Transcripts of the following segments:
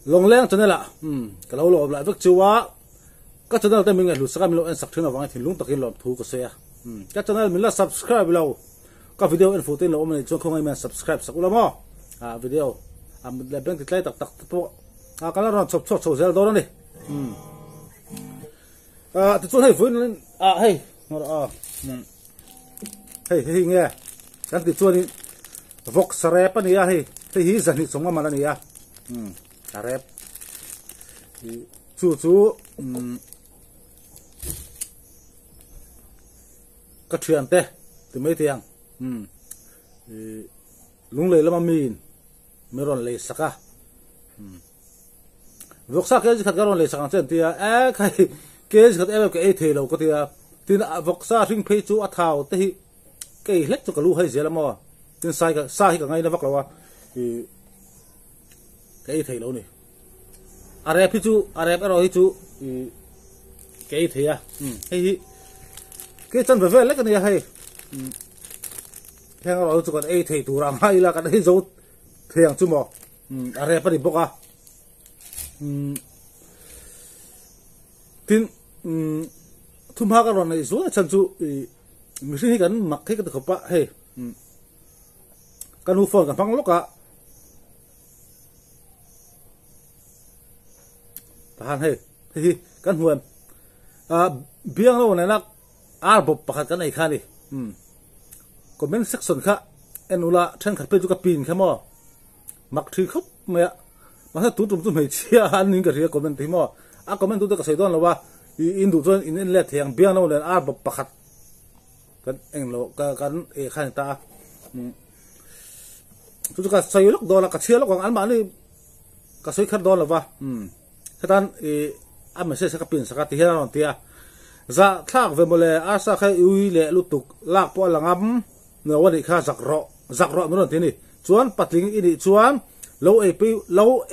long leng channel la kalau lo la vek chuwa ka channel te minga lu saka milo en sak thina wang thin lung takin lo thu ko se ya ka channel min la subscribe lo ka video en photo lo omani chong khongai man subscribe sakula mo video la bank tlai tak tak po kala ron chop chop zel do ni ti chon hai fuin hey hey nghe kan ti chon ni vok sare pa ni ya hey te hi zani chonga mala ni ya rep chu ka thian te ti mai tiang lung le lama min meron le saka vok sa ke khat garon le saka chen tia khai ke khat em ke the lo ko tia tin vok sa ring phei chu a thau te hi ke hlek chu ka lu hai zela mo tin sai ka hi ka ngai na vak lo wa cái thầy lâu này arep hi chu arep ro hi chu cái thầy à hay cái chân về lấy cái này hay theo rồi chu còn thầy tu ram hay là cái đấy dấu thầy chu mò arep đi bốc à tin thum ha cái rồi này số chân chu mình xin cái mặc cái khẩu bạ hay cái nu phone cái phăng lúc à tahan hey kan huan biang lo na nak arbop pakhat kan ai khani comment section kha enula than khat pe ju ka pin khamo mak thi khop me ma sa tu tum tu mei chia han ning ka ria comment thi mo a comment tu ta ka sei don lo wa in du zon in le thiang biang lo na arbop pakhat kan eng lo ka kan e khan ta tu ka sei lok do la ka chia lok ang an ma ni ka sei khat don lo wa tan am se ka pin saka ti hian tia za thak ve mole asa khai ui le lutuk lak po langam no wani kha zakro no ti ni chuan patling ini chuan lo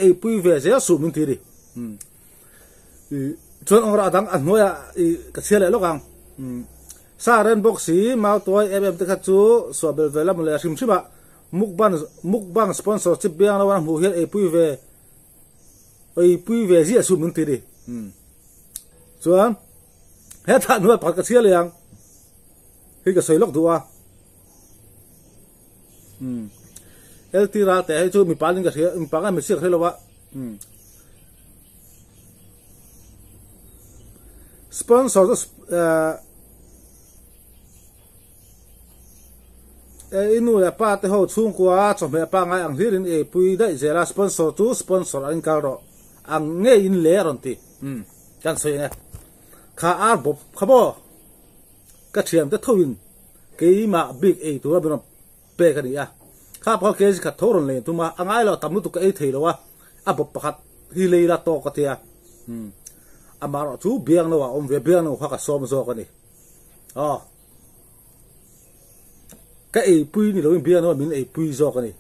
e pi ve ze su min ti ri chuan ora dang an noya ka chele lokang sa ren boxi mau toy em te kha chu so bel vela mole sim siba mukban sponsorship biang lawan hu hian e pi ve oi pui về gì à sum nung tì đi, chuan hết thằng nữa bắt cái xe liền, khi cái sợi lốc đua, LT ra té hay chú mình bán những cái xe, mình bán cái mình xe cái lâu á, sponsor inu ya pa te ho chung kwa chom me pa ngai ang hirin e pui dai zela sponsor tu sponsor an ka ro ang nge in le ron ti kan so ye kha ar bob khabo ka thiam te thowin ke ma big e tu ba pe ka ni ya kha pa ke ka thoron le tu ma angai lo tam tu ka e thei lo wa a bob pakhat hi le la to ka te ya amaro chu biang no wa om ve biang no kha ka som zo ka ni cái ấy pui ni lo bia nó mình ấy pui zo cái này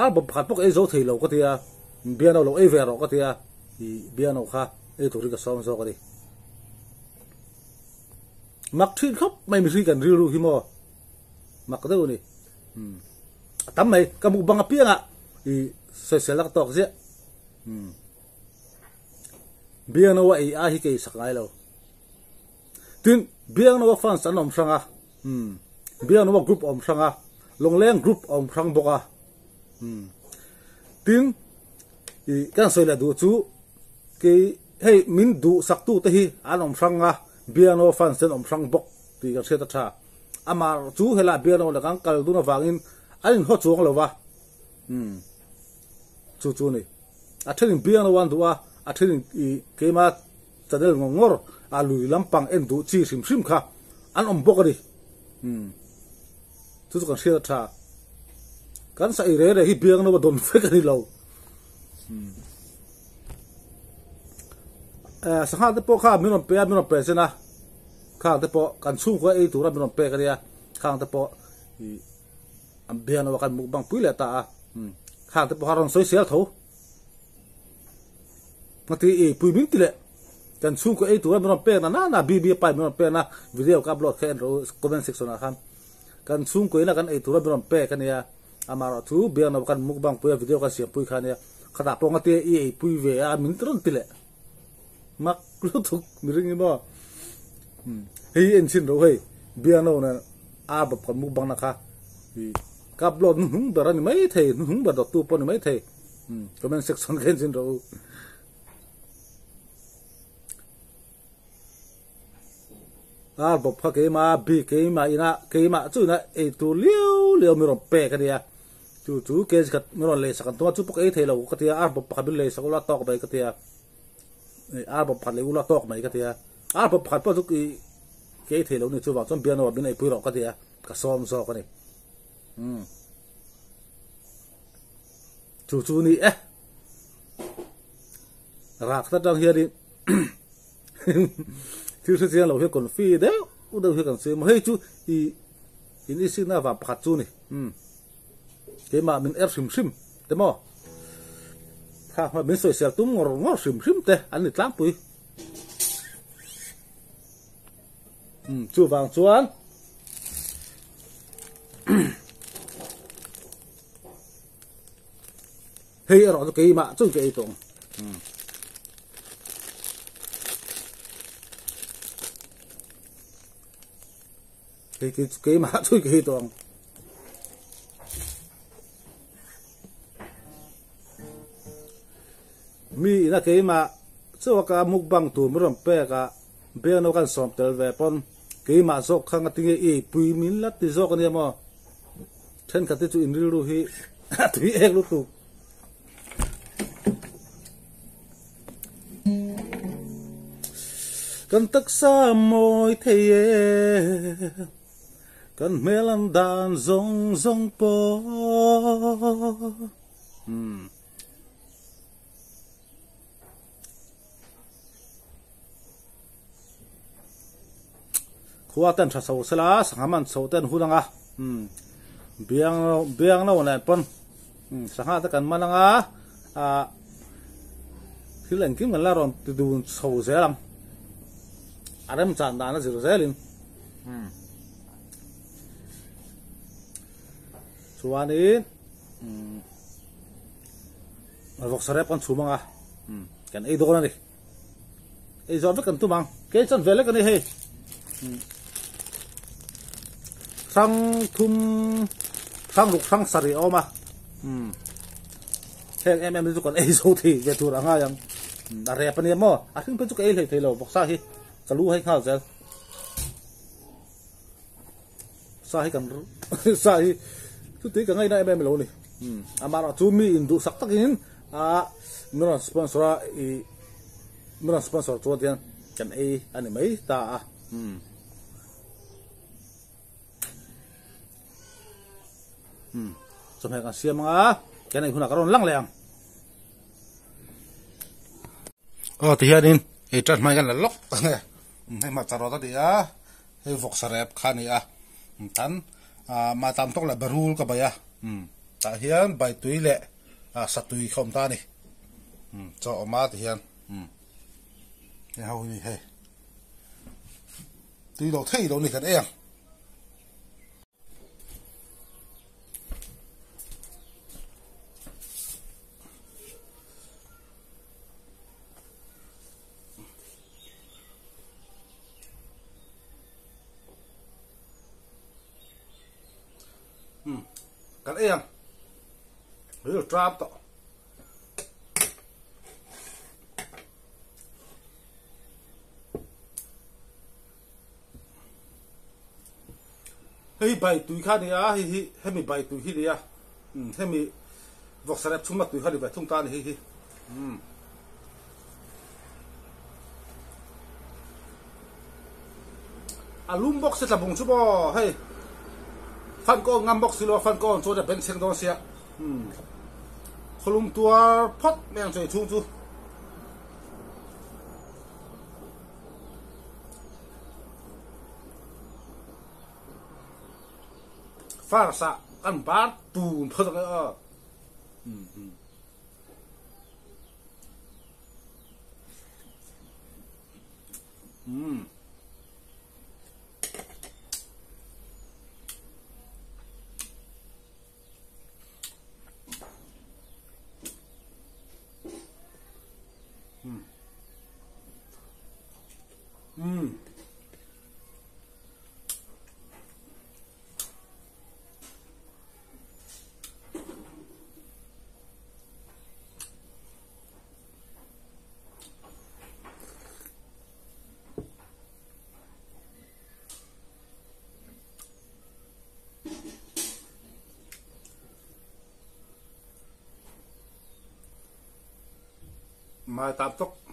bọc hạt bọc ấy zo thầy lo có thể bia nó lo ấy về rồi có thể thì bia nó khác ấy tụi cái xong zo cái này mặc thiên khóc mày mình suy cần riu hi mò mặc cái đâu này tắm mày cái mục bằng bia à thì sẽ lắc tóc dễ bia nó vậy ai hi cái sắc ai lo tin bia nó fan sản phẩm sang à biang no group om sanga longleng group om sang boka tin I kan soila du chu ke hey min du sak tu te hi an om sanga biang no fan sen om sang bok ti ka se ta tha amar chu hela biang no la kang kal du na wangin an ho chuang lo wa chu ni a thrin biang no wan du a thrin ke ma chadel ngor a lui lampang en du chi sim kha an om bok ri tu kan sia tha kan sa ire re hi biang no don fe kan lo sa ha te po kha mi non pe se na kha te po kan chu ko e tu ra mi non pe ka ya kha te po am biang no kan mu bang pui le ta kha te po haron soi sia tho mati e pui min ti le kan chu ko e tu ra mi non pe na bi pa mi non pe na video ka upload khen ro comment section na khan kan chung ko ina kan ei tura biron pe kan ya amaro thu biang no kan mukbang pu video ka siam pui khan ya ขนาดปองเตียอีปุยเวียมินตรนติเละมักรู้ทุกมีเรื่องนี้บ่เฮ้ยเอ็นชินเราเฮ้ยเบียโน่เนี่ยแบบคนมุกบังนะคะกับรถหึงแบบนี้ไม่เท่หึงแบบดอกตูปนไม่เท่ก็มันเซ็กซ์กันชินเราแบบพักเกมาบีเกมาอินะเกมาจู่นะตัวเลี้ยวมีรถเปะกันเดียจู่เกจกับมีรถเลยสักตัวจู่พวกเท่เราก็เทียแบบพักเป็นเลยสักวันตอกไปก็เทียแบบพักเลยวันตอกไปก็เทียแบบพักพอทุกเกจเท่เราเนี่ยจู่ว่าจนเบียโน่เป็นไอ้ปุยหรอกก็เทียก็ซ้อมกันนี่จู่นี่รักตั้งเฮียดิที่เสียเราเห็นคนฟีเด้ออุดมเห็นกันเสียมาให้จู่อินสิน่าว่าพัดจู่นี่เกมาเป็นซิมแต่หม้อถ้ามาเป็นสวยเสียตุ้มงอซิมแต่อันนี้ตั้งปุยจู่วางจวนเฮ้ยเราจะเกมาจู่เกตรงcái mà thôi cái toàn mi là cái mà cho cái mục bang tu mới làm pe cái pe nó cần sắm tel về pon cái mà cho khang cái tiếng pui min lát thì cho cái này mà trên cái tu in riu hi tùy ek lu tu cần tất xa môi thề cần mê lần đàn rong po khua tên cha sầu sela sang man sầu tên hu danga biang na wala pon sang ha ta kan mananga khi lần kim la ron tu du sầu zelang adam chan da na zero zelin chuanin vok sarep kan chumanga kan ei dokona ni ei zo kan tu mang ke chan vele kan he sang luk sang sari oma heng em tu kan ei zo thi ve tu ranga yang da re pani mo a thing pe chu ke ei thei lo bok sa hi kalu hai khao zel sa hi kan sa hi tu ti ka ngai na em lo ni amara chu mi in du sak takin mera sponsor chu tian kan ei ani mai ta so mai kan siam nga kan ei huna karon lang leang ti hianin ei tat mai kan la lokให้มาจารอตัดยาให้ฟกสระขานี่tanมาตามตกละบรูลกับใบแต่เฮียนใบตุยเละสัตตุยคอมตานี่จะออกมาที่เฮียนนี่เขานี่เฮ้ตุยเราเที่ยวนี่กันเองกันเองหรือทราบต่อให้ใบตุยข้านี่ให้มีใบตุยที่นี่ให้มีวอกสลับชุ่มมาตุยข้าดีใบทุ่งตานี่ลุมบอกเสร็จแล้วบุ้งชุบให้ฟันก้อนงามบอกสิโลฟันก้อนโจจะเป็นเสียงดองเสียขลุ่มตัวพอดแมงใจชุ่มจูฟาร์สะกันบาดตูนพอดเลย mà tạm tốc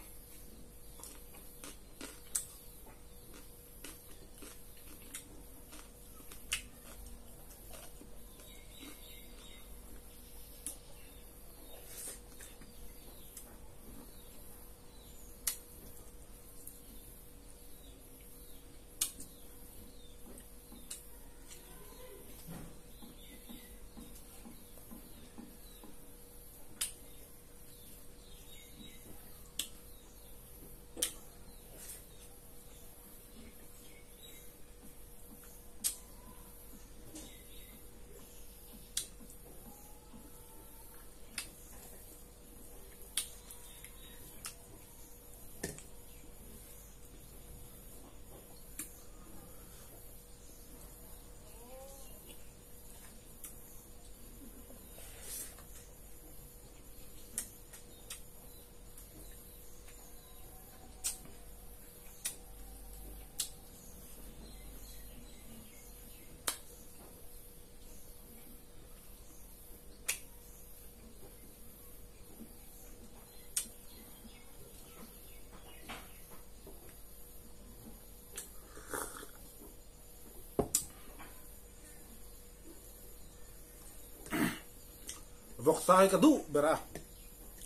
vọc sai cái đủ bera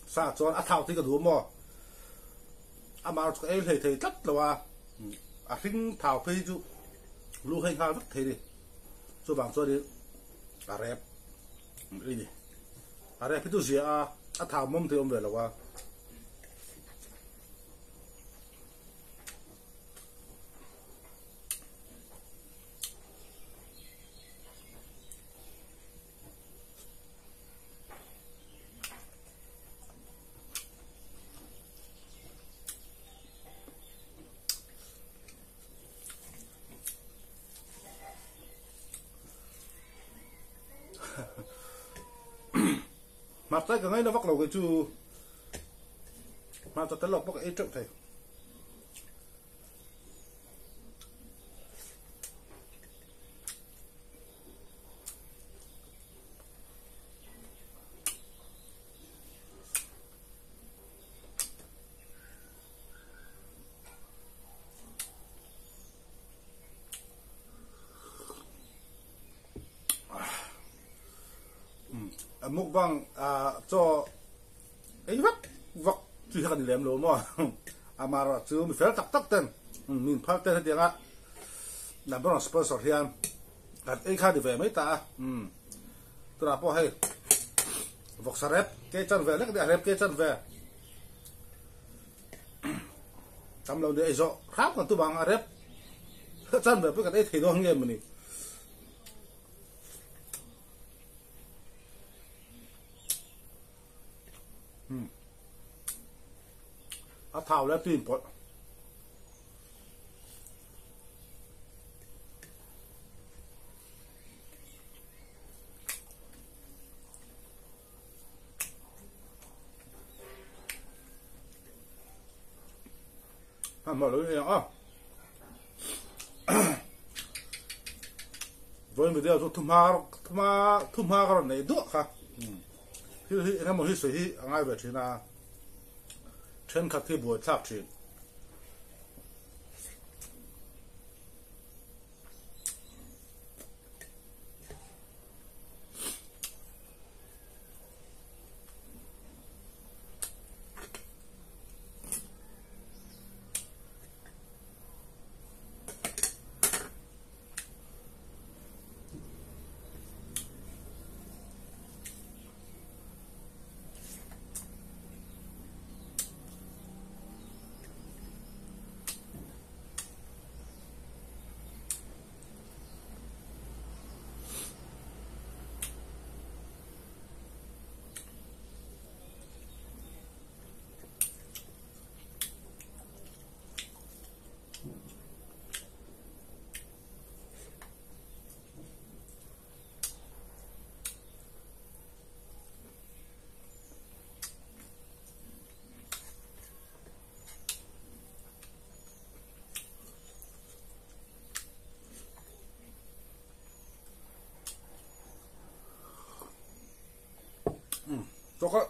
sa chọn thảo thì cái đủ mò mà cái thầy tất là wa sinh thảo phi chú lu hay ha vất thầy đi cho bằng cho đi rep đi đi rep itu gì thảo mông thì ông về là wa mặt tay cái ngay nó vắt đầu cái chú mà tao tấn lộc bóc cái trộm thầy mục bằng cho ấy vắt chỉ cần làm luôn mà mà chứ mình phải tắc tên mình phải tên tiếng á làm bằng sponsor hiện ấy khai được về mấy ta tôi làm bao hay vọc sa rep cái chân về cái rep cái chân về tầm lâu để rõ khác còn tôi bằng rep chân về với cái đấy thì nó nghe mình thảo là tin bột mà lối với mình đeo cho thum ha cái này được ha hi em một hi sợi hi ngay về thì là chân khắc thì buổi tháp chuyện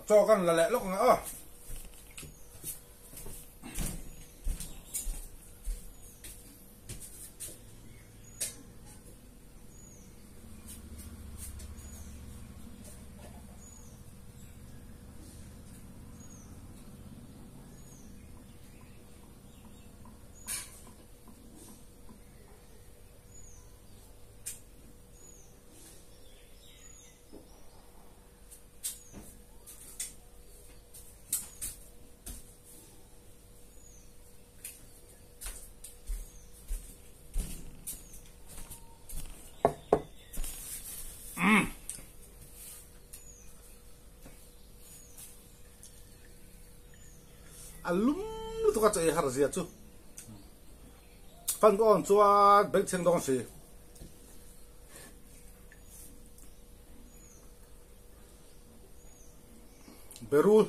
cho con là lẹ lúc nữa alum tu ka chei har zia chu fan ko on chua bek cheng dong si berul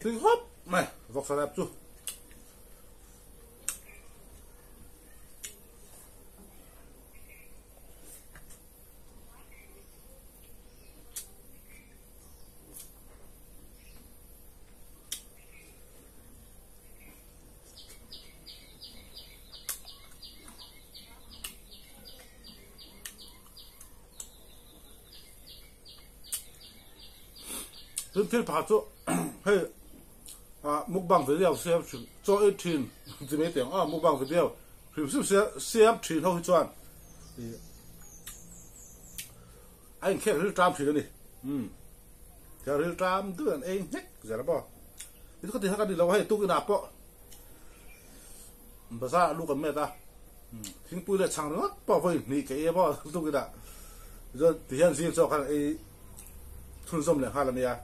thì hop này vọc xà đẹp chú Thứ thiết phá chỗ hay mukbang video xem cho 18 thì mấy tiếng mukbang video thì xem chuyện thôi chọn thì anh khéo rất tram chuyện này khéo rất tram tức là anh hết giờ đó bỏ thì có thể hai cái đi lâu hay tu cái nạp bỏ bây giờ lúc còn mẹ ta chính bùi là chẳng nữa bỏ về nị cái bỏ tu cái đã rồi thì hiện giờ cho cái ấy thun xôm lại hai là mẹ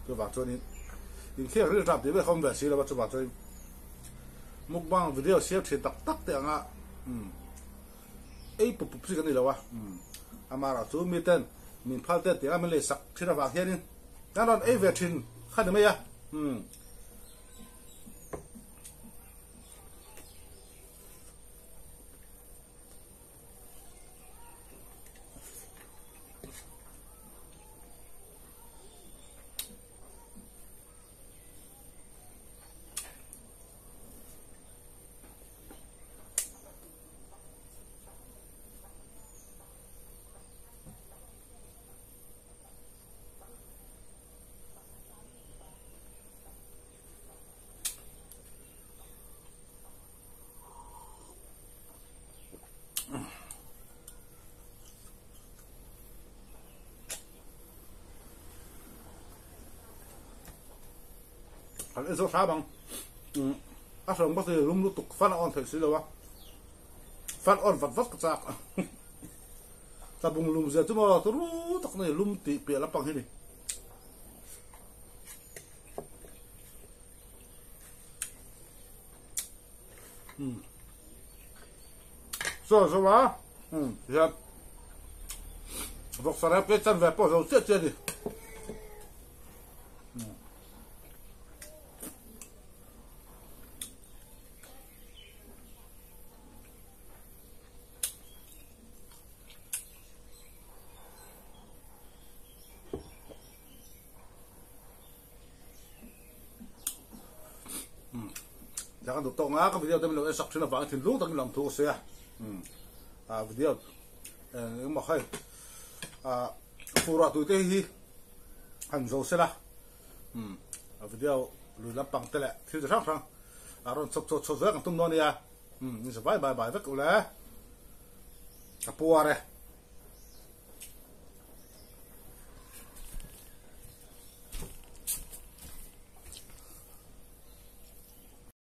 tôi bảo cho nên những khi rất rạp thì bây không về xí là bắt cho bảo cho mukbang video xếp thì tắc tắc tiếng à ấy bụp bụp gì cái này là mà là chú mi tên mình phá tên tiếng mình lấy sặc thì là vàng hiện cái đó ấy về trình khai được mấy à anh số 6 bằng áp dụng bắt đầu lum lút tục phát on thời xí đâu á phát on vật vắt cái sạc ta bung lum giờ chúng mà tôi rú tóc này lum tị bịa lắm bằng thế này rồi mà giờ vọc sả cái chân về bỏ dầu chết đi jangan tutup ngah video tapi lo esok sini bang tinlu tapi lam tu saya video mà hay pura tu teh hi han zo sela video lu lam pang tele thì sang sang aron chok chok chok zak tum non ya ni se bye bye bye vek ule apuare